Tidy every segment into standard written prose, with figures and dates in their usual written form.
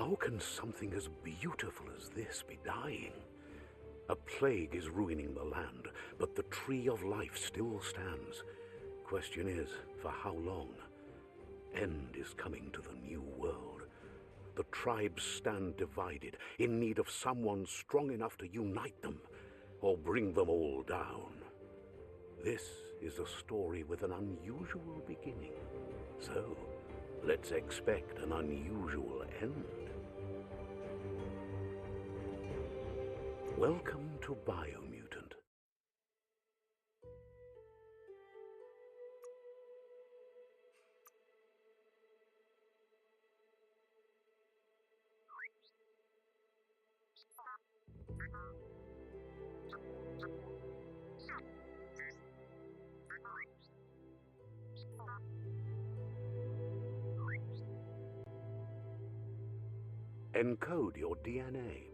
How can something as beautiful as this be dying? A plague is ruining the land, but the tree of life still stands. Question is, for how long? End is coming to the new world. The tribes stand divided, in need of someone strong enough to unite them, or bring them all down. This is a story with an unusual beginning. So, let's expect an unusual end. Welcome to Biomutant. Encode your DNA.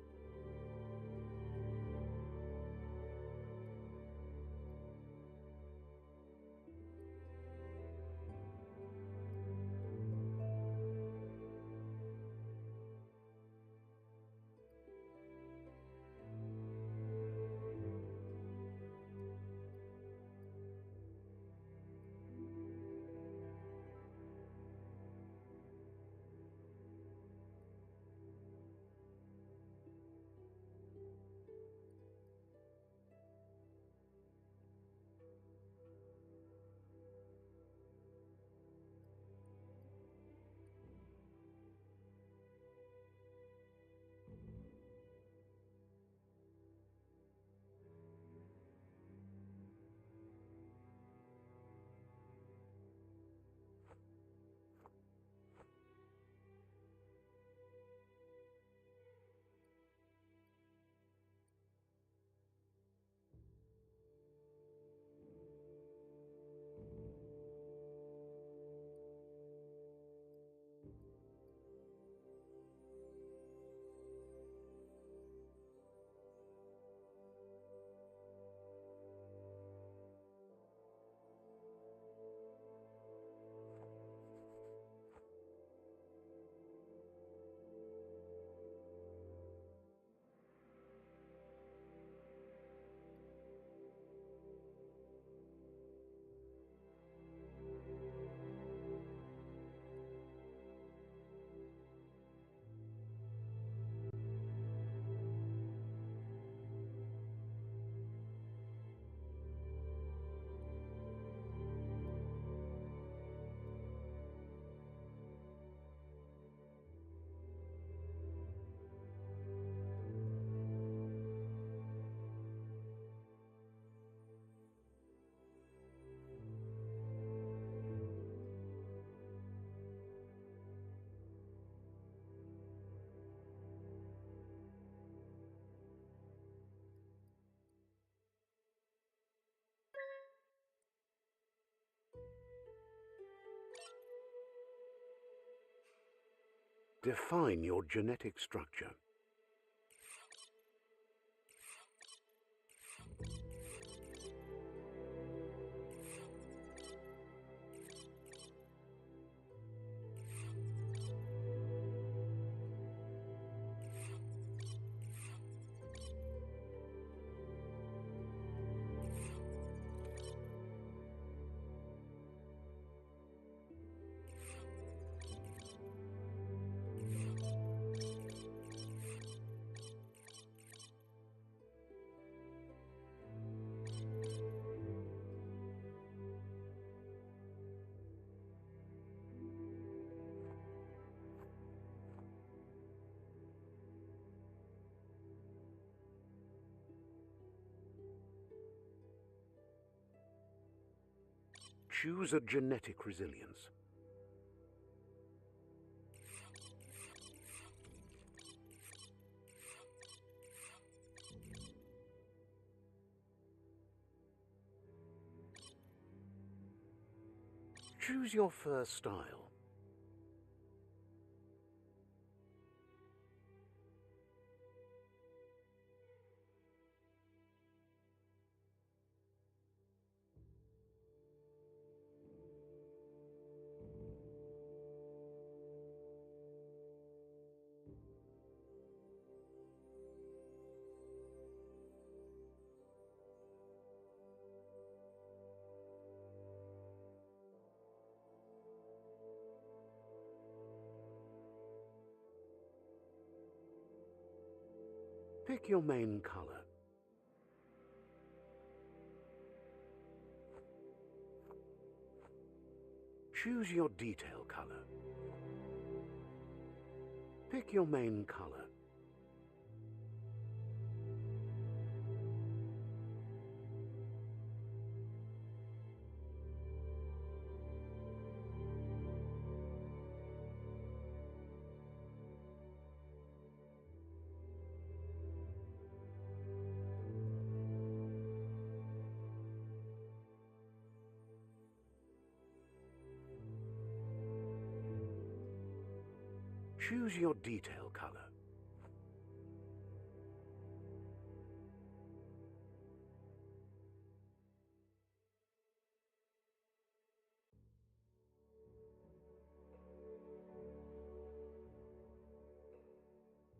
Define your genetic structure. Choose a genetic resilience. Choose your fur style. Pick your main color. Choose your detail color. Pick your main color. Choose your detail color.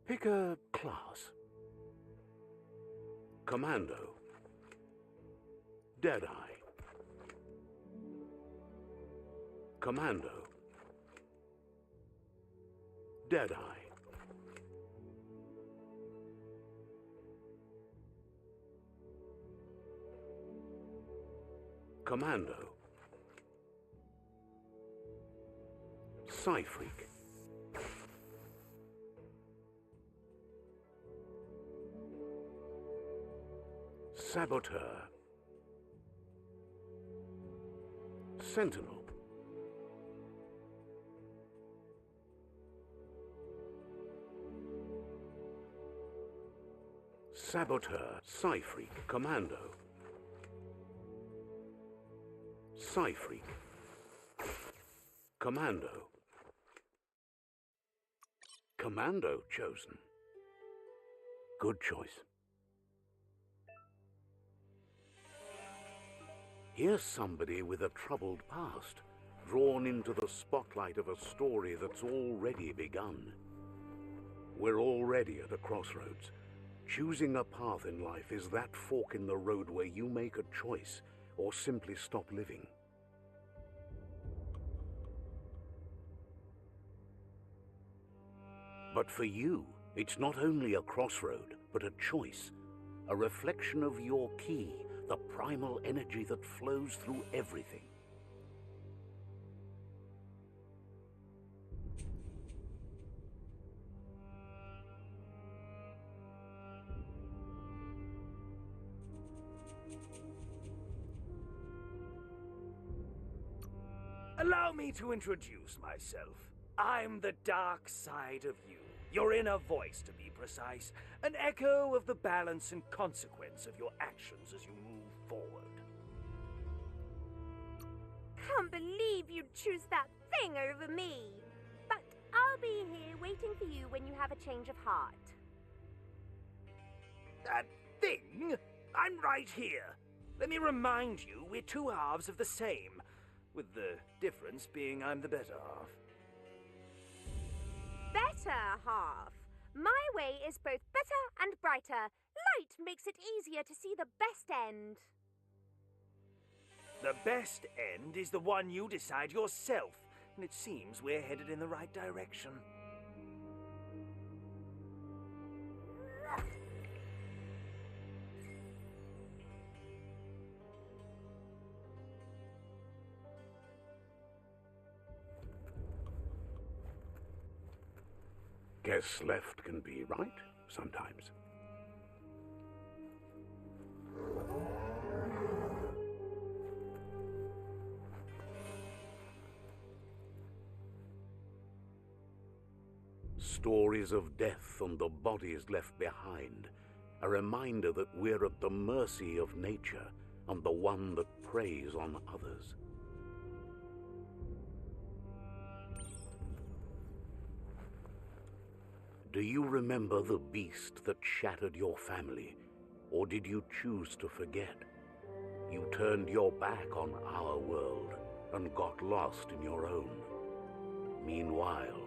Pick a class. Commando. Deadeye. Commando. Deadeye. Commando. Psy-Freak. Saboteur. Sentinel. Saboteur. Psy-Freak. Commando. Psy-Freak. Commando. Commando chosen. Good choice. Here's somebody with a troubled past, drawn into the spotlight of a story that's already begun. We're already at a crossroads. Choosing a path in life is that fork in the road where you make a choice or simply stop living. But for you, it's not only a crossroad, but a choice, a reflection of your key, the primal energy that flows through everything. Allow me to introduce myself. I'm the dark side of you. Your inner voice, to be precise. An echo of the balance and consequence of your actions as you move forward. Can't believe you'd choose that thing over me. But I'll be here waiting for you when you have a change of heart. That thing? I'm right here. Let me remind you, we're two halves of the same, with the difference being I'm the better half. Better half. My way is both better and brighter. Light makes it easier to see the best end. The best end is the one you decide yourself, and it seems we're headed in the right direction. Guess left can be right sometimes. Stories of death and the bodies left behind. A reminder that we're at the mercy of nature and the one that preys on others. Do you remember the beast that shattered your family, or did you choose to forget? You turned your back on our world and got lost in your own. Meanwhile,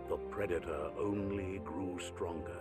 the predator only grew stronger.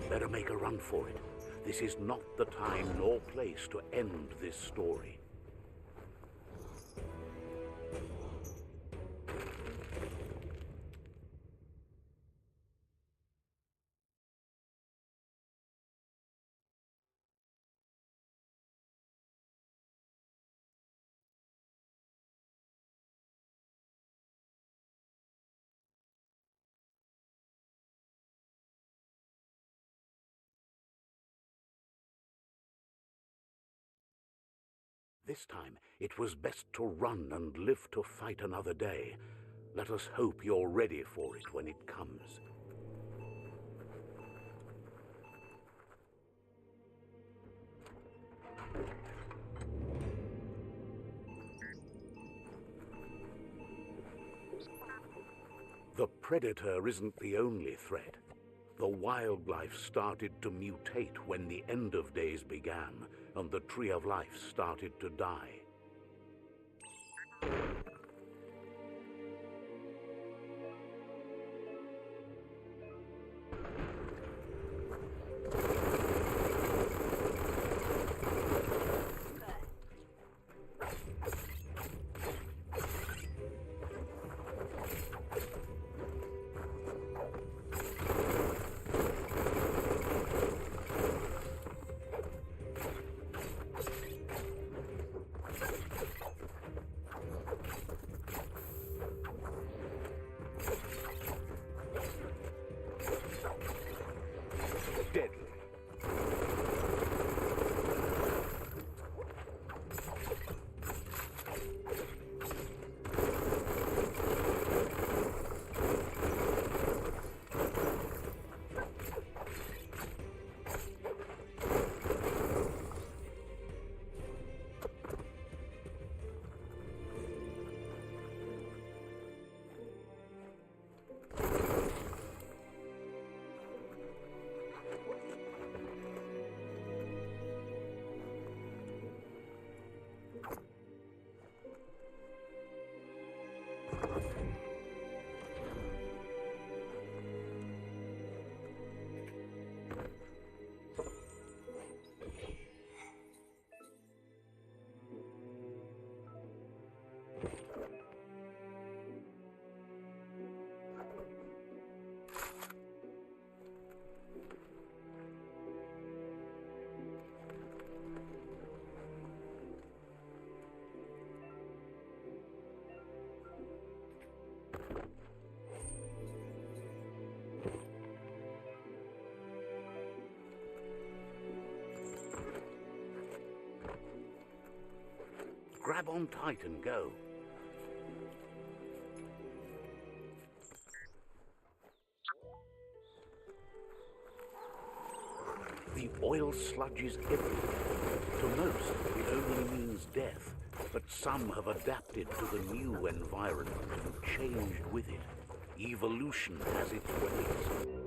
Better make a run for it. This is not the time nor place to end this story. This time, it was best to run and live to fight another day. Let us hope you're ready for it when it comes. The predator isn't the only threat. The wildlife started to mutate when the end of days began, and the tree of life started to die. Deadly. Grab on tight and go. Oil sludges everywhere. To most, it only means death, but some have adapted to the new environment and changed with it. Evolution has its ways.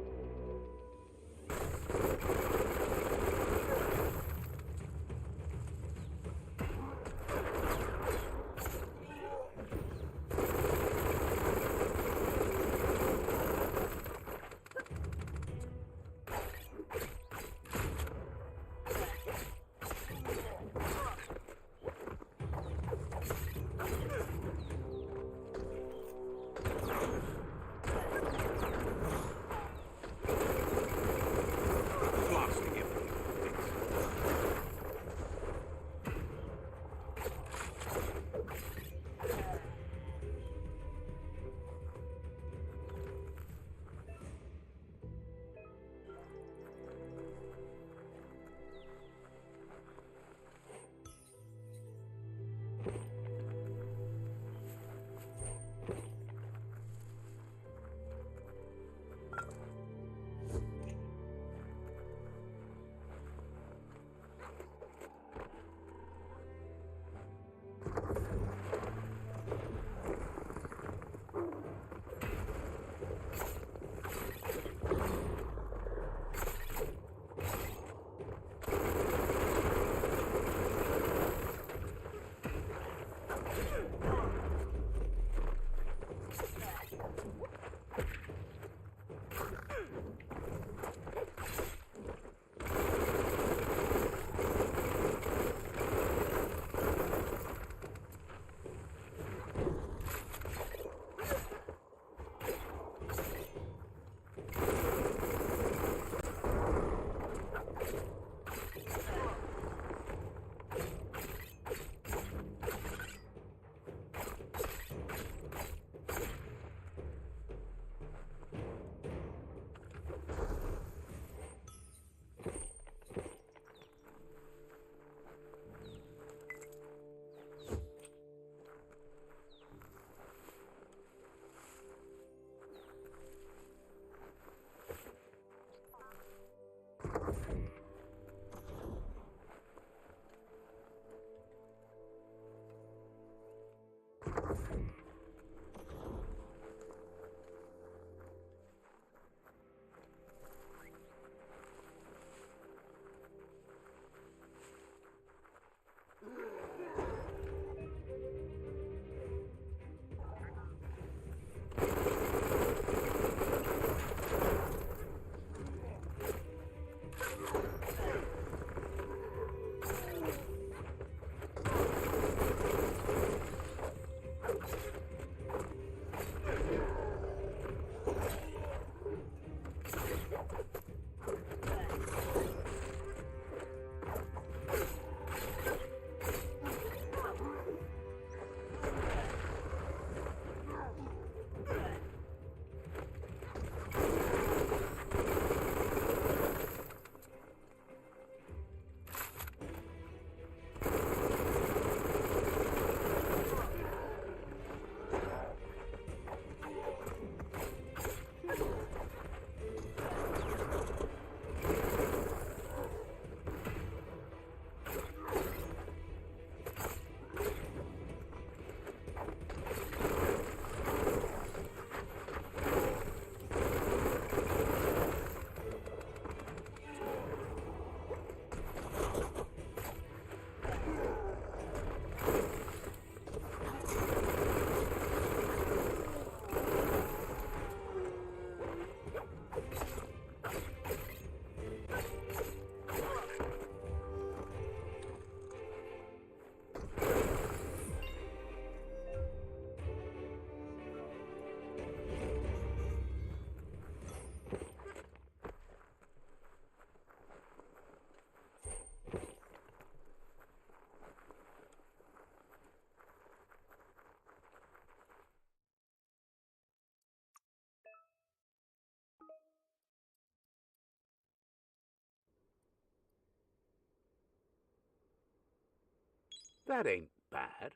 That ain't bad.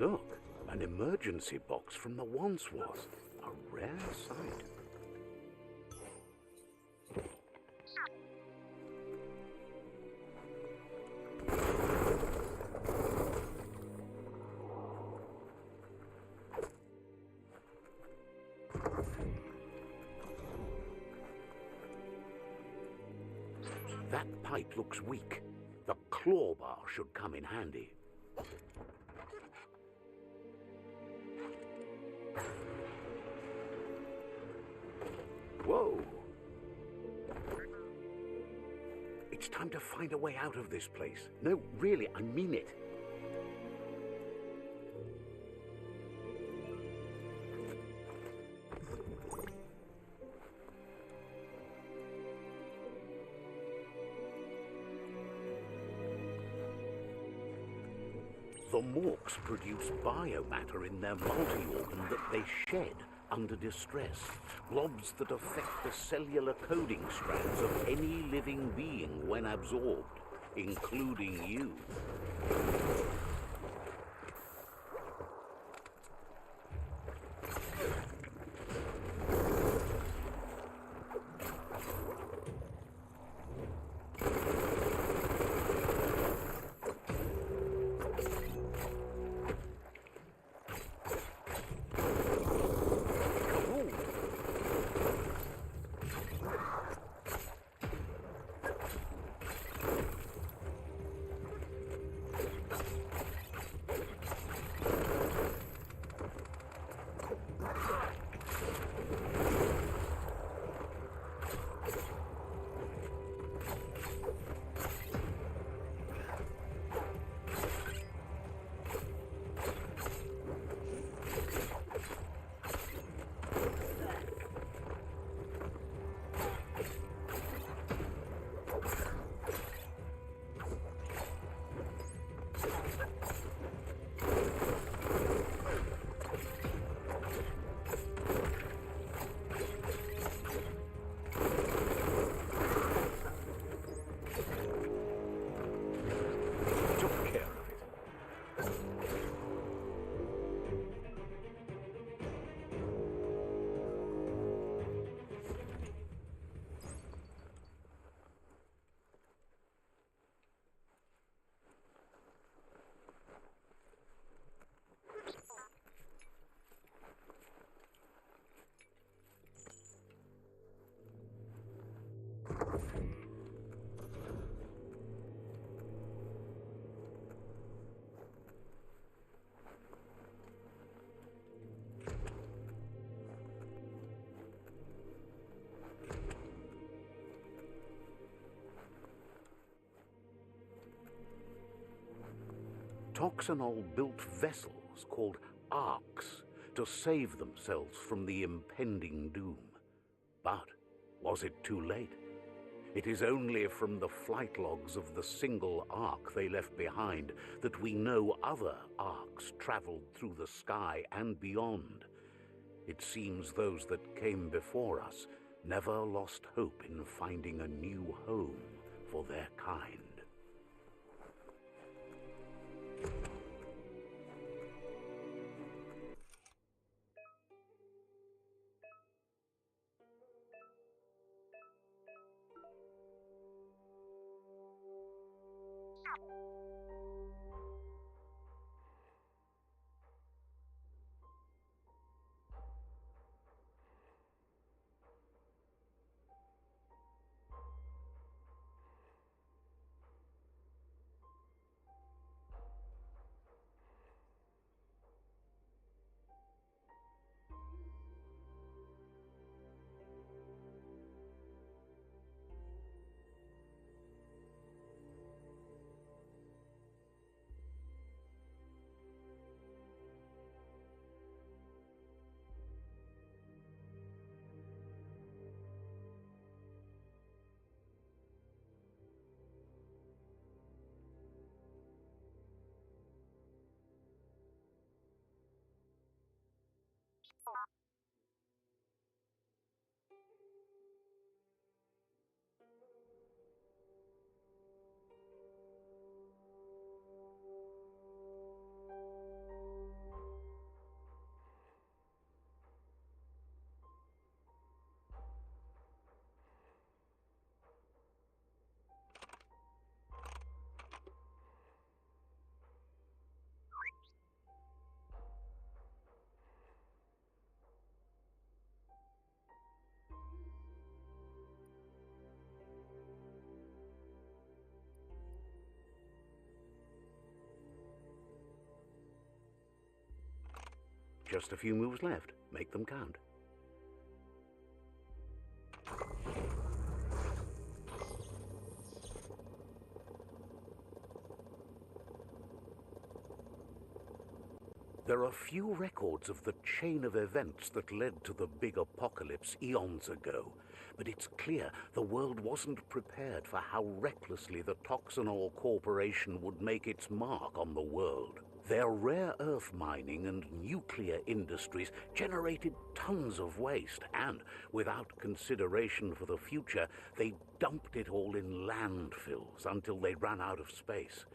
Look, an emergency box from the once was. A rare sight. That pipe looks weak. The claw bar should come in handy. Whoa! It's time to find a way out of this place. No, really, I mean it. The morks produce biomatter in their multi-organ that they shed under distress, blobs that affect the cellular coding strands of any living being when absorbed, including you. Toxanol built vessels called arks to save themselves from the impending doom. But was it too late? It is only from the flight logs of the single ark they left behind that we know other arks traveled through the sky and beyond. It seems those that came before us never lost hope in finding a new home for their kind. Just a few moves left. Make them count. There are few records of the chain of events that led to the big apocalypse eons ago, but it's clear the world wasn't prepared for how recklessly the Toxanol Corporation would make its mark on the world. Their rare earth mining and nuclear industries generated tons of waste, and without consideration for the future, they dumped it all in landfills until they ran out of space.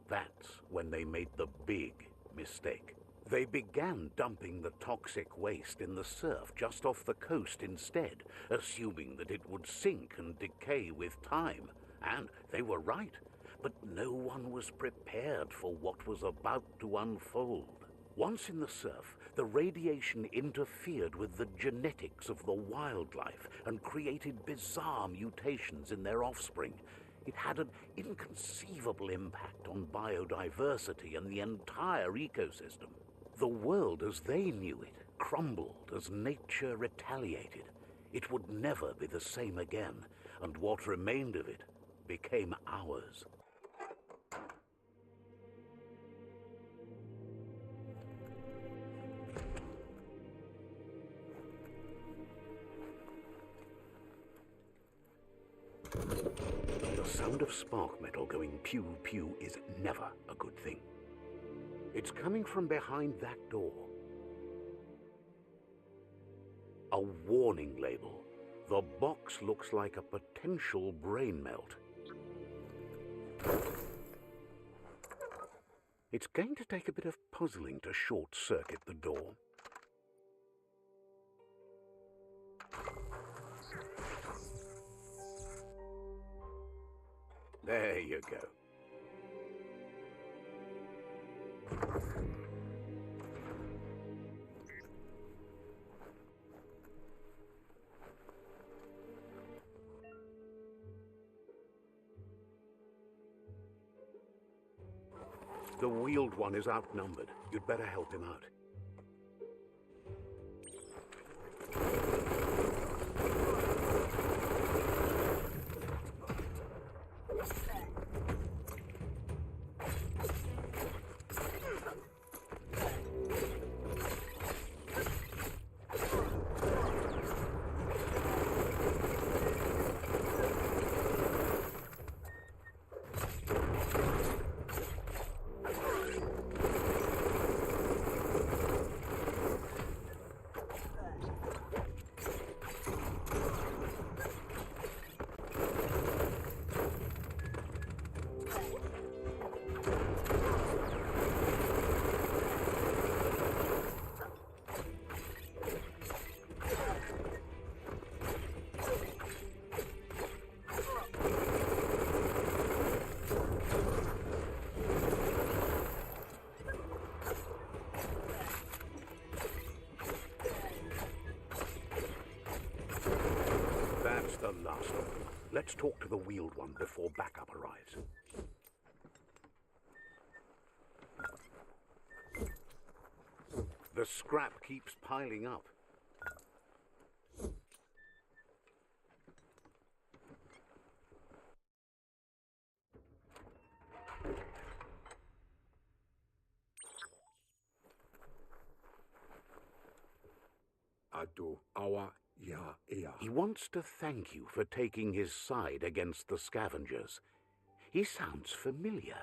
That's when they made the big mistake. They began dumping the toxic waste in the surf just off the coast instead, assuming that it would sink and decay with time. And they were right, but no one was prepared for what was about to unfold. Once in the surf, the radiation interfered with the genetics of the wildlife and created bizarre mutations in their offspring. It had an inconceivable impact on biodiversity and the entire ecosystem. The world as they knew it crumbled as nature retaliated. It would never be the same again, and what remained of it became ours. The sound of spark metal going pew-pew is never a good thing. It's coming from behind that door. A warning label. The box looks like a potential brain melt. It's going to take a bit of puzzling to short-circuit the door. There you go. The wheeled one is outnumbered. You'd better help him out. The last of them. Let's talk to the wheeled one before backup arrives. The scrap keeps piling up. He wants to thank you for taking his side against the scavengers. He sounds familiar.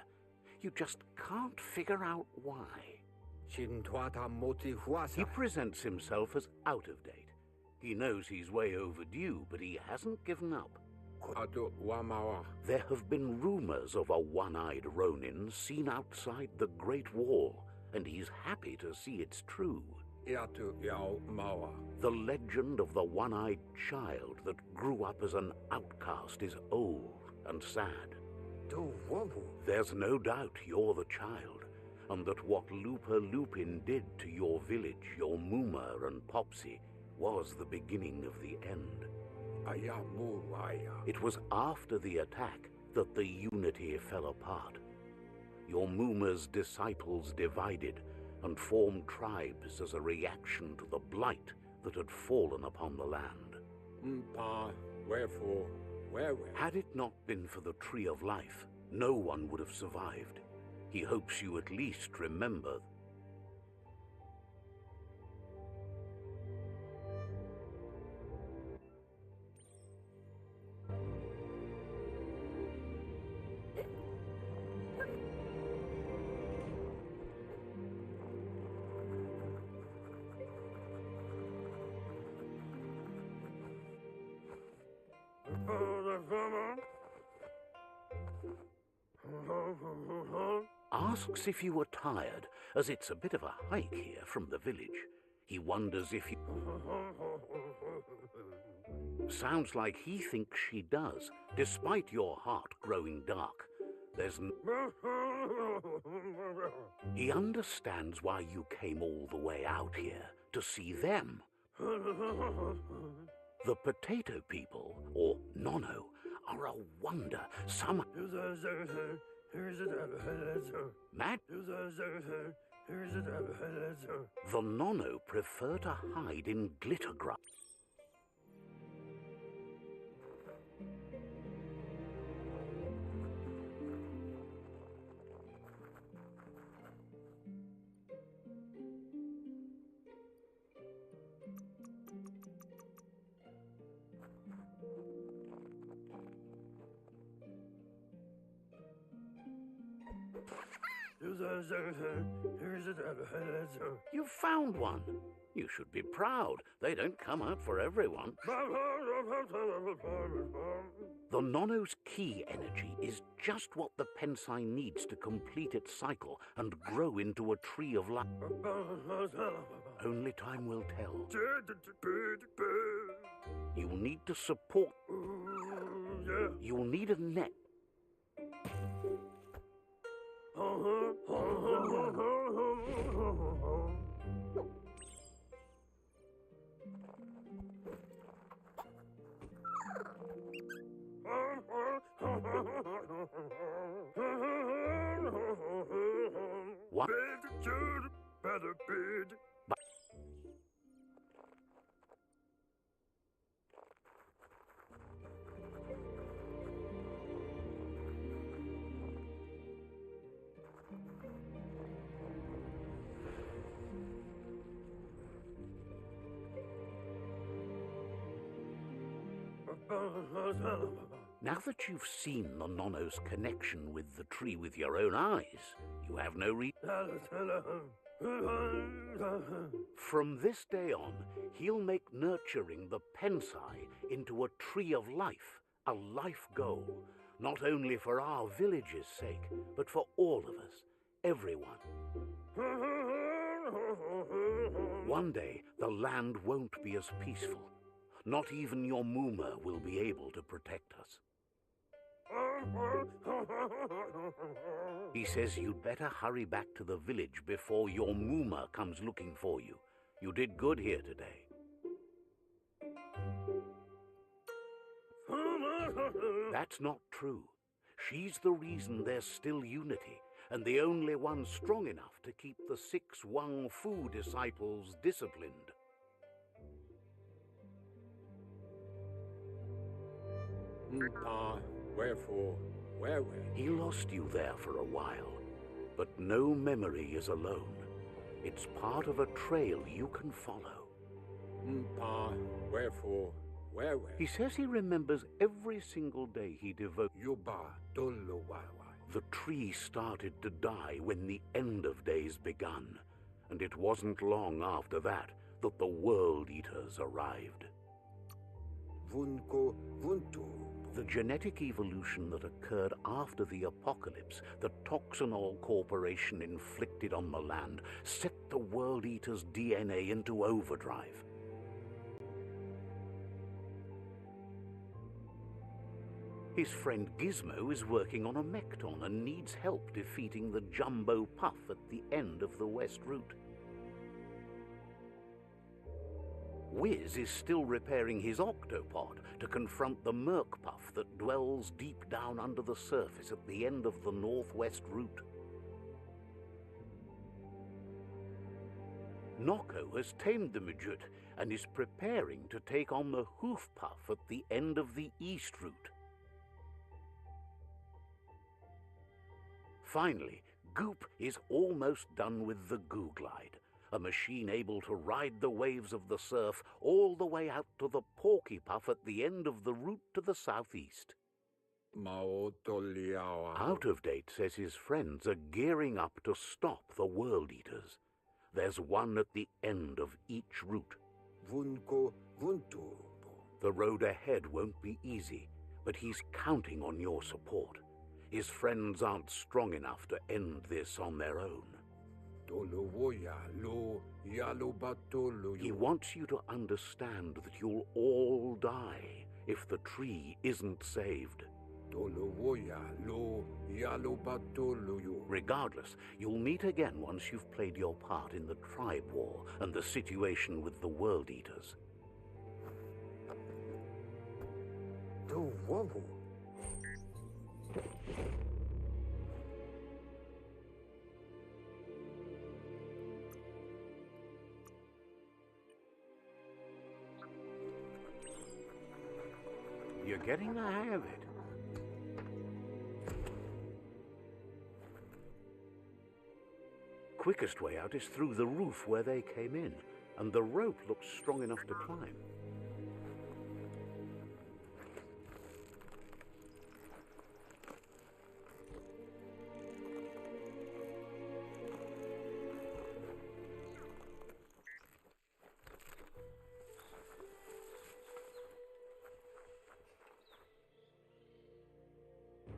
You just can't figure out why. He presents himself as out of date. He knows he's way overdue, but he hasn't given up. There have been rumors of a one-eyed Ronin seen outside the Great Wall, and he's happy to see it's true. The legend of the one-eyed child that grew up as an outcast is old and sad. There's no doubt you're the child, and that what Looper Lupin did to your village, your Muma and Popsy, was the beginning of the end. It was after the attack that the Unity fell apart. Your Muma's disciples divided, and formed tribes as a reaction to the blight that had fallen upon the land. Pa, wherefore, where? Had it not been for the Tree of Life, no one would have survived. He hopes you at least remember. Asks if you are tired, as it's a bit of a hike here from the village. He wonders if you... Sounds like he thinks she does, despite your heart growing dark. He understands why you came all the way out here, to see them. The potato people, or Nono, are a wonder. The Nono prefer to hide in glitter grass. You found one. You should be proud. They don't come out for everyone. The Nono's key energy is just what the Pensai needs to complete its cycle and grow into a tree of life. Only time will tell. You'll need to support. You'll need a net. What? Now that you've seen the Nono's connection with the tree with your own eyes, you have no reason. From this day on, he'll make nurturing the Pensai into a tree of life, a life goal, not only for our village's sake, but for all of us, everyone. One day, the land won't be as peaceful. Not even your Muma will be able to protect us. He says you'd better hurry back to the village before your Muma comes looking for you. You did good here today. That's not true. She's the reason there's still unity, and the only one strong enough to keep the 6 Wang Fu disciples disciplined. Pa, wherefore, where? He lost you there for a while, but no memory is alone. It's part of a trail you can follow. Pa, wherefore, where? He says he remembers every single day he devoted. Yuba dolo wawa. The tree started to die when the end of days begun, and it wasn't long after that that the World Eaters arrived. Vunko vuntu. The genetic evolution that occurred after the apocalypse that Toxanol Corporation inflicted on the land set the World Eater's DNA into overdrive. His friend Gizmo is working on a Mekton and needs help defeating the Jumbo Puff at the end of the West Route. Wiz is still repairing his octopod to confront the Merc Puff that dwells deep down under the surface at the end of the Northwest Route. Nocco has tamed the midget and is preparing to take on the hoof puff at the end of the east route. Finally, Goop is almost done with the Goo Glide, a machine able to ride the waves of the surf all the way out to the Porky Puff at the end of the route to the southeast. Out of Date says his friends are gearing up to stop the World Eaters. There's one at the end of each route. The road ahead won't be easy, but he's counting on your support. His friends aren't strong enough to end this on their own. He wants you to understand that you'll all die if the tree isn't saved. Regardless, you'll meet again once you've played your part in the tribe war and the situation with the World Eaters. You're getting the hang of it. Quickest way out is through the roof where they came in, and the rope looks strong enough to climb.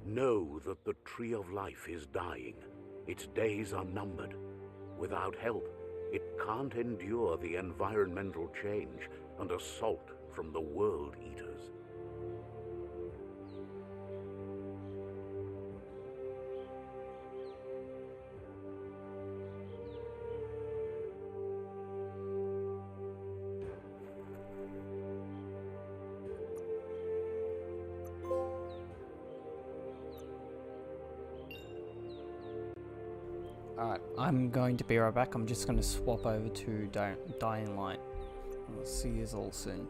Know that the Tree of Life is dying. Its days are numbered. Without help, it can't endure the environmental change and assault from the World Eaters. Alright, I'm going to be right back. I'm just going to swap over to Dying Light. I'll see you all soon.